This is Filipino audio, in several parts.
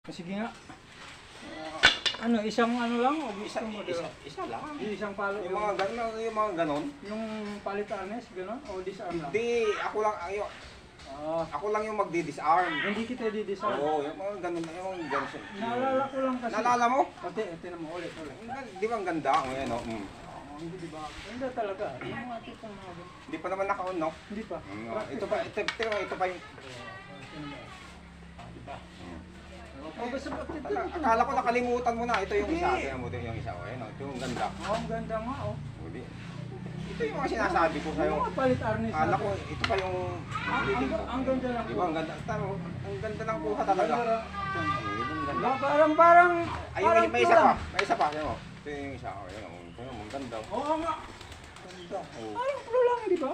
Sige nga. Ano, isang ano lang o gusto mo? Isa lang. Isang palo. Yung mga ganon. Yung palit arnes, gano'n? O disarm lang? Hindi, ako lang yung magdi-disarm. Hindi kita di-disarm. Oo, yung mga ganon, yung ganon. Naalala ko lang kasi. Naalala mo? Tinan mo, ulit. Di ba ang ganda? Ngayon, no? Hindi, di ba? Hindi talaga. Yung mga tipong mga ganun. Hindi pa naman naka-on, no? Hindi pa. Ito pa yung... Basta Akala ko nakalimutan mo na. Ito yung isa. Tingnan mo, ito yung isa. Ito yung ganda. ang ganda nga, oh. Ito yung mga sinasabi ko sa'yo. Yung mga palit arnes. Akala ko, ito pa yung... Ang ganda lang. Di ba, ang ganda. Ang ganda ng kuha talaga. Parang... Ay, may isa pa. May isa pa. Ito yung isa. Ang ganda. Oo nga. Ganda. Parang pro lang, di ba?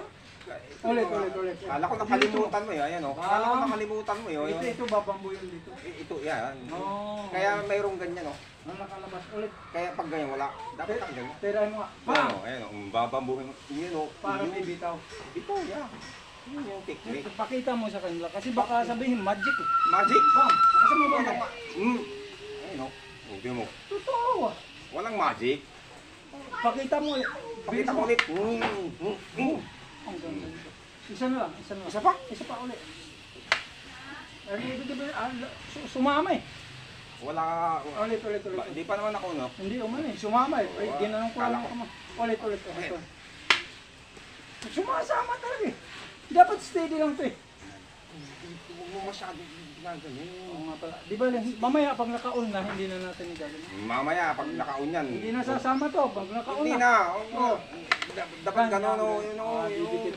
Ulit. Akala ko nakalimutan mo yun. Ayan o. Akala ko nakalimutan mo yun. Ito babambo yun dito. Ito, yan. Oo. Kaya mayroong ganyan o. Ang nakalabas ulit. Kaya pag ganyan wala, dapat ang ganyan. Tirahin mo nga. Ayan o, ayan o. Babambuhin mo. Yun o. Para may bitaw. Ito, yan. Yun yung technique. Pakita mo sa kanila. Kasi baka sabihin magic eh. Magic! Bam! Kasi mo ba? Ayun o. Hindi mo. Totoo ah. Walang magic. Pakita mo ulit. Pakita ko ulit. Ang ganda nito. Isa na lang. Isa pa? Isa pa ulit. Ano ibig sabihin? Sumama eh. Wala. Ulit. Hindi pa naman ako, no? Hindi umano eh. Sumama eh. Ginanong ko lang ako. Ulit. Sumasama talaga eh. Dapat steady lang to eh. Huwag mo masyado ginaganon. Oo nga pala. Di ba mamaya pag naka-on na, hindi na natin igagawin. Mamaya, pag naka-on yan. Hindi na sasama to. Pag naka-on Hindi na. na. Dapat gano'n o. Didikit.